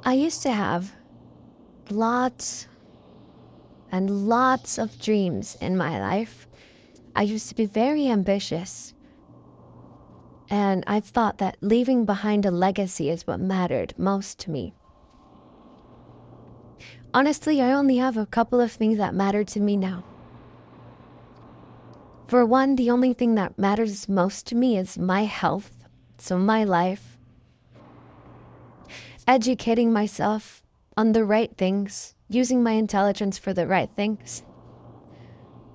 I used to have lots and lots of dreams in my life. I used to be very ambitious, and I thought that leaving behind a legacy is what mattered most to me. Honestly, I only have a couple of things that matter to me now. For one, the only thing that matters most to me is my health, so my life, educating myself on the right things, using my intelligence for the right things.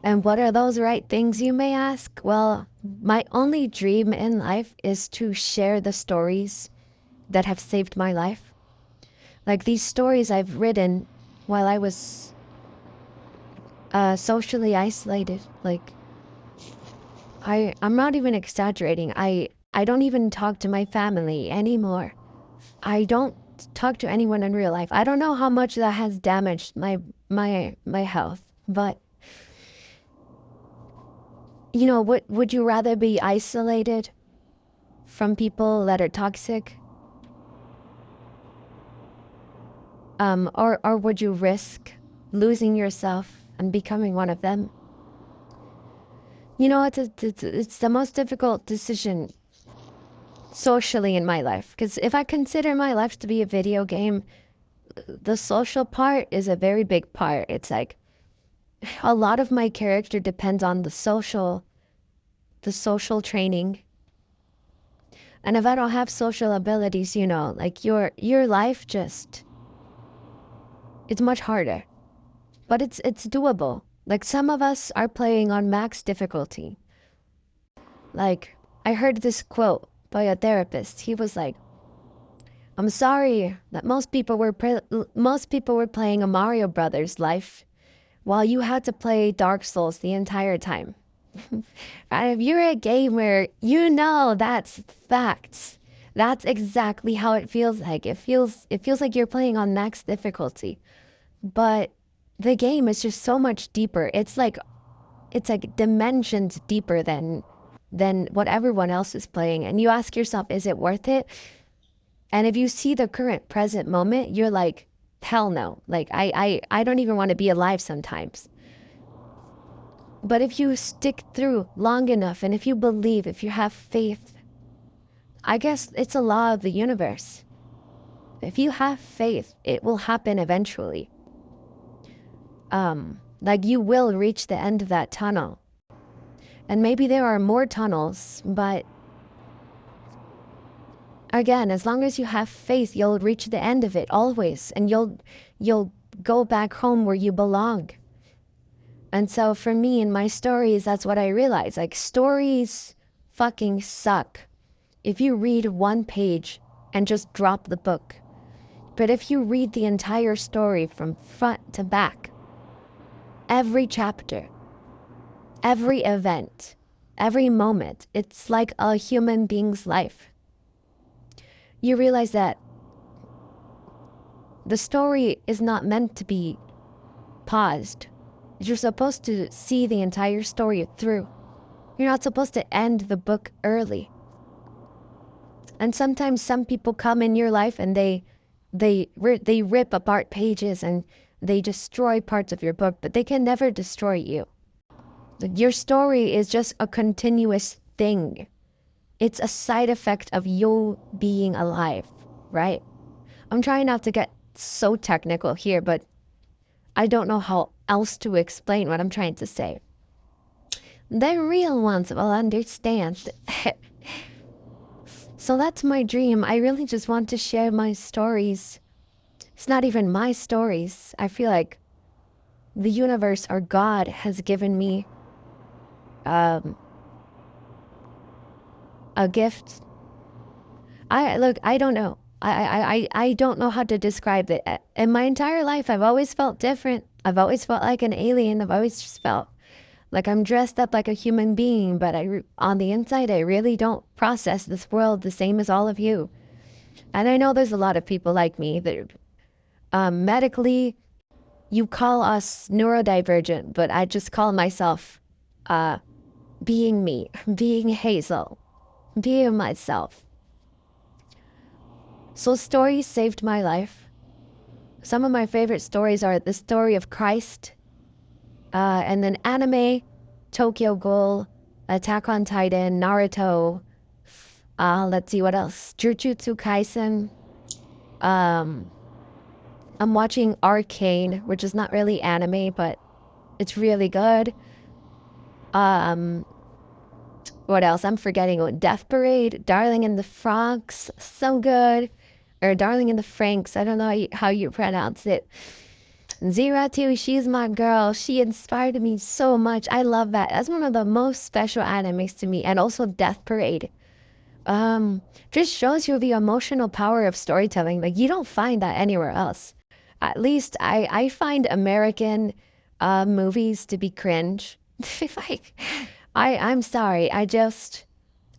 And what are those right things, you may ask? Well, my only dream in life is to share the stories that have saved my life. Like these stories I've written while I was socially isolated. Like I'm not even exaggerating. I don't even talk to my family anymore. I don't talk to anyone in real life. I don't know how much that has damaged my health, but would you rather be isolated from people that are toxic? Or would you risk losing yourself and becoming one of them? It's the most difficult decision socially in my life, because if I consider my life to be a video game, the social part is a very big part. It's like a lot of my character depends on the social training. And if I don't have social abilities, like your life just it's much harder. But it's doable. Like some of us are playing on max difficulty. Like I heard this quote by a therapist. He was like, "I'm sorry that most people were playing a Mario Brothers life while you had to play Dark Souls the entire time." And if you're a gamer, that's facts. That's exactly how it feels like. It feels like you're playing on max difficulty. But the game is just so much deeper. It's like dimensions deeper than what everyone else is playing. And you ask yourself, is it worth it? And if you see the current present moment, you're like, hell no. Like I don't even want to be alive sometimes. But if you stick through long enough, and if you believe, if you have faith, I guess it's a law of the universe. If you have faith, it will happen eventually. Like you will reach the end of that tunnel. And maybe there are more tunnels, but again, as long as you have faith, you'll reach the end of it always, and you'll go back home where you belong. And so for me in my stories, that's what I realized. Like stories fucking suck if you read one page and just drop the book. But if you read the entire story from front to back, every chapter, every event, every moment, it's like a human being's life. You realize that the story is not meant to be paused. You're supposed to see the entire story through. You're not supposed to end the book early. And sometimes some people come in your life and they rip apart pages and they destroy parts of your book, but they can never destroy you. Your story is just a continuous thing. It's a side effect of you being alive, right? I'm trying not to get so technical here, but I don't know how else to explain what I'm trying to say. The real ones will understand. So that's my dream. I really just want to share my stories. It's not even my stories. I feel like the universe or God has given me um, a gift. I don't know. I don't know how to describe it. In my entire life, I've always felt different. I've always felt like an alien. I've always just felt like I'm dressed up like a human being, but on the inside, I really don't process this world the same as all of you. And I know there's a lot of people like me that medically, you call us neurodivergent, but I just call myself uh, being me, being Hazel, being myself. So stories saved my life. Some of my favorite stories are the story of Christ, and then anime, Tokyo Ghoul, Attack on Titan, Naruto. Let's see what else. Jujutsu Kaisen. Um, I'm watching Arcane, which is not really anime, but it's really good. Um, what else? I'm forgetting. Death Parade, Darling in the Franxx, so good. Or Darling in the Franxx, I don't know how you pronounce it. Zeratu, she's my girl. She inspired me so much. I love that. That's one of the most special animes to me. And also Death Parade. Just shows you the emotional power of storytelling. Like, you don't find that anywhere else. At least I find American movies to be cringe. Like, I'm sorry. Just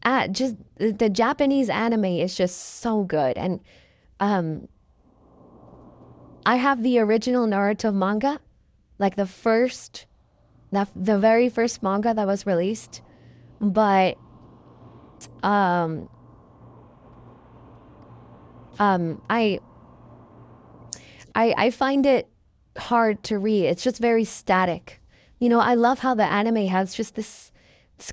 the Japanese anime is just so good. And um, I have the original Naruto manga, like the very first manga that was released. But um, um, I I find it hard to read. It's just very static. You know, I love how the anime has just this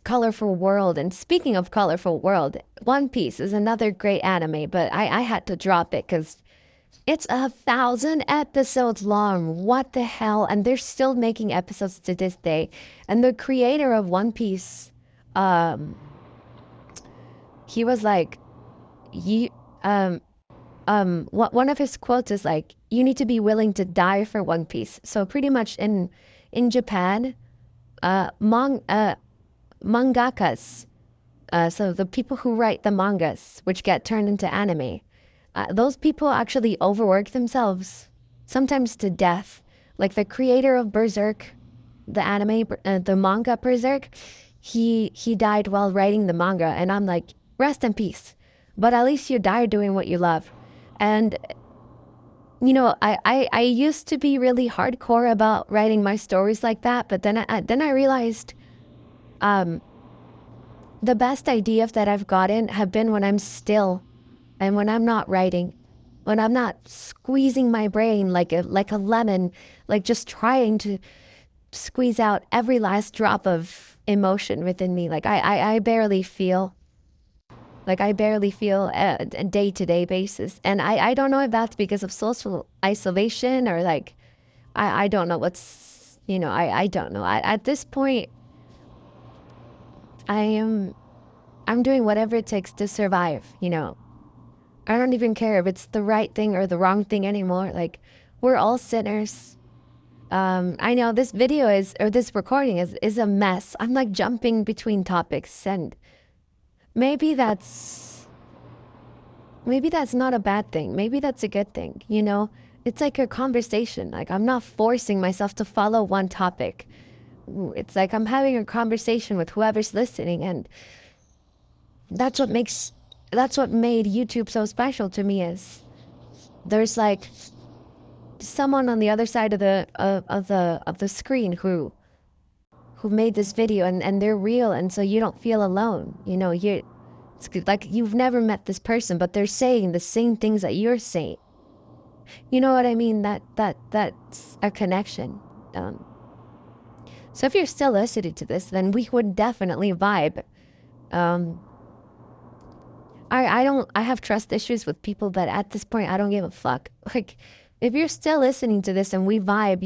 colorful world. And speaking of colorful world, One Piece is another great anime, but I had to drop it because it's 1,000 episodes long. What the hell? And they're still making episodes to this day. And the creator of One Piece, um, he was like, you, um, one of his quotes is like, "You need to be willing to die for One Piece." So pretty much in Japan, uh, mang, uh, mangakas, so the people who write the mangas, which get turned into anime, those people actually overwork themselves, sometimes to death. Like the creator of Berserk, the manga Berserk, he died while writing the manga, and I'm like, rest in peace. But at least you died doing what you love. And you know, I used to be really hardcore about writing my stories like that, but then I realized um, the best ideas that I've gotten have been when I'm still and when I'm not writing, when I'm not squeezing my brain like a lemon, like just trying to squeeze out every last drop of emotion within me. Like I barely feel. Like I barely feel a day-to-day basis. And I don't know if that's because of social isolation or like I don't know what's I don't know. At this point I am I'm doing whatever it takes to survive, you know. I don't even care if it's the right thing or the wrong thing anymore. Like we're all sinners. I know this video is or this recording is a mess. I'm like jumping between topics and maybe that's maybe that's not a bad thing. Maybe that's a good thing, you know? It's like a conversation. Like I'm not forcing myself to follow one topic. It's like I'm having a conversation with whoever's listening, and that's what makes that's what made YouTube so special to me is there's like someone on the other side of the screen who made this video, and they're real, and so you don't feel alone. You know, it's like you've never met this person, but they're saying the same things that you're saying. You know what I mean? That's a connection. Um, so if you're still listening to this, then we would definitely vibe. Um, I have trust issues with people, but at this point, I don't give a fuck. Like, if you're still listening to this and we vibe,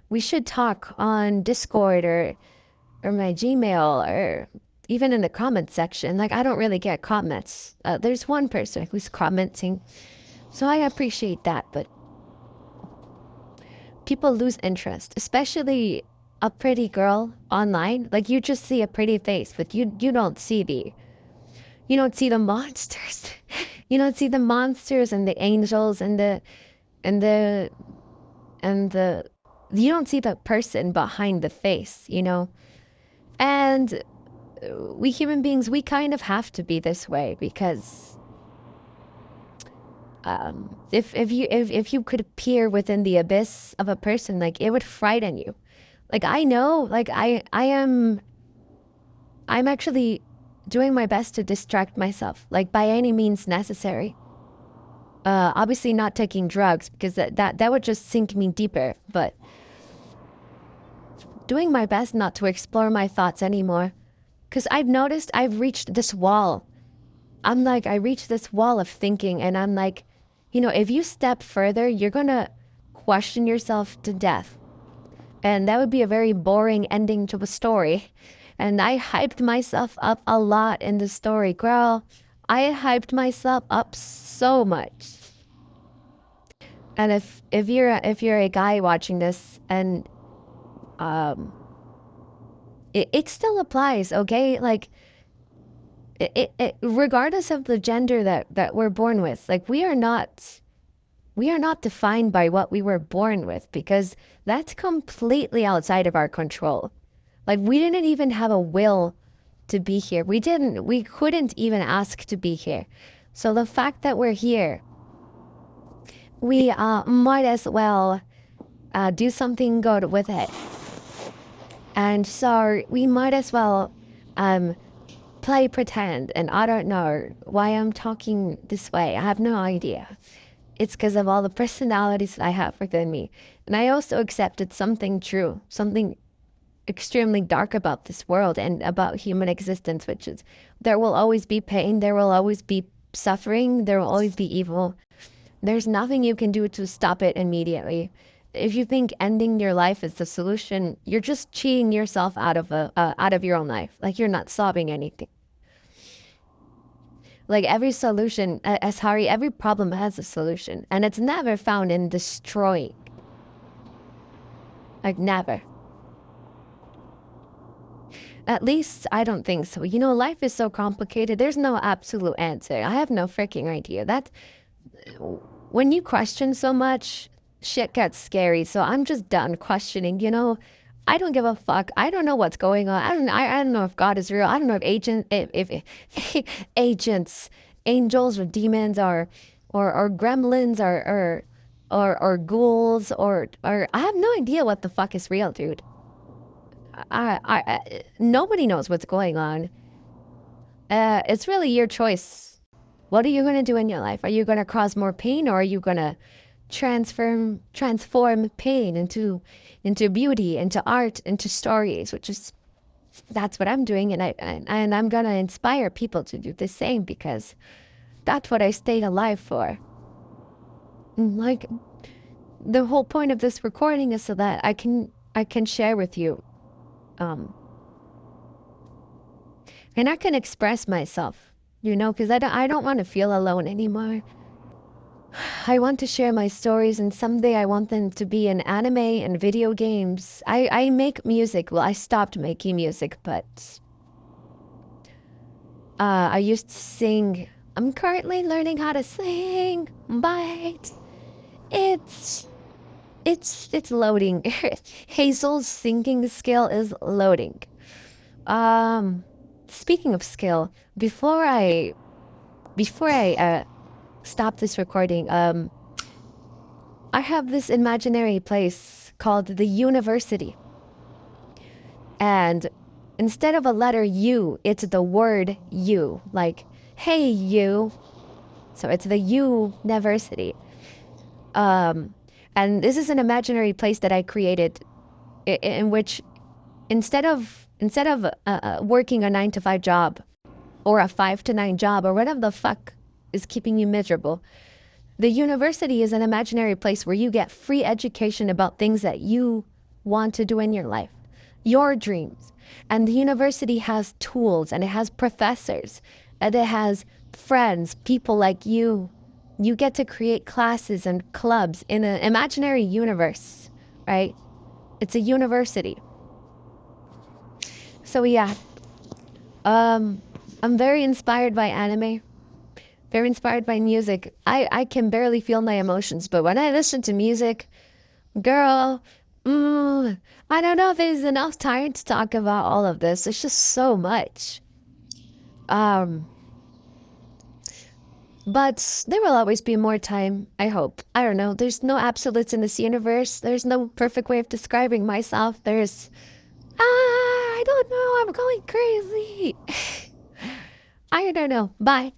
we should talk on Discord or my Gmail or even in the comment section. Like, I don't really get comments. There's one person who's commenting, so I appreciate that, but people lose interest, especially a pretty girl online. Like, you just see a pretty face, but you don't see the monsters. You don't see the monsters and the angels and the and the you don't see the person behind the face, you know? And we human beings, we kind of have to be this way because if you could peer within the abyss of a person, like it would frighten you. Like I know, like I'm actually doing my best to distract myself, like by any means necessary. Obviously not taking drugs because that would just sink me deeper, but doing my best not to explore my thoughts anymore. Because I've noticed I've reached this wall. I reached this wall of thinking, and I'm like, if you step further, you're gonna question yourself to death. And that would be a very boring ending to a story. And I hyped myself up a lot in the story. Girl, I hyped myself up so much. And if you're a guy watching this and um it still applies, okay? Like regardless of the gender that we're born with, like we are not defined by what we were born with because that's completely outside of our control. Like we didn't even have a will to be here. We couldn't even ask to be here. So the fact that we're here, we might as well do something good with it. And so we might as well um, play pretend. And I don't know why I'm talking this way. I have no idea. It's because of all the personalities I have within me. And I also accepted something true, something extremely dark about this world and about human existence, which is there will always be pain, there will always be suffering, there will always be evil. There's nothing you can do to stop it immediately. If you think ending your life is the solution, you're just cheating yourself out of your own life. Like you're not solving anything. Like every solution, as Hari, every problem has a solution, and it's never found in destroying. Like never. At least I don't think so. Life is so complicated. There's no absolute answer. I have no freaking idea. That when you question so much, shit gets scary. So I'm just done questioning. I don't give a fuck. I don't know what's going on. I don't know if God is real. I don't know if agents, angels or demons or gremlins or ghouls or I have no idea what the fuck is real, dude. Nobody knows what's going on. It's really your choice. What are you going to do in your life? Are you going to cause more pain, or are you going to transform pain into beauty, into art, into stories? That's what I'm doing, and I'm going to inspire people to do the same because that's what I stayed alive for. Like the whole point of this recording is so that I can share with you, um, and I can express myself, because I don't want to feel alone anymore. I want to share my stories, and someday I want them to be in anime and video games. I make music. Well, I stopped making music, but I used to sing. I'm currently learning how to sing, but it's it's loading. Hazel's singing skill is loading. Um, Speaking of skill, before I stop this recording, I have this imaginary place called the university. And instead of a letter U, it's the word you. Like, hey, you. So it's the university. Um, and this is an imaginary place that I created in which instead of working a 9 to 5 job or a 5 to 9 job or whatever the fuck is keeping you miserable, the university is an imaginary place where you get free education about things that you want to do in your life, your dreams. And the university has tools, and it has professors, and it has friends, people like you. You get to create classes and clubs in an imaginary universe, right? It's a university. So yeah, um, I'm very inspired by anime, very inspired by music. I can barely feel my emotions, but when I listen to music, girl, I don't know if there's enough time to talk about all of this. It's just so much. Um, but there will always be more time, I hope. I don't know. There's no absolutes in this universe. There's no perfect way of describing myself. I don't know. I'm going crazy. I don't know. Bye.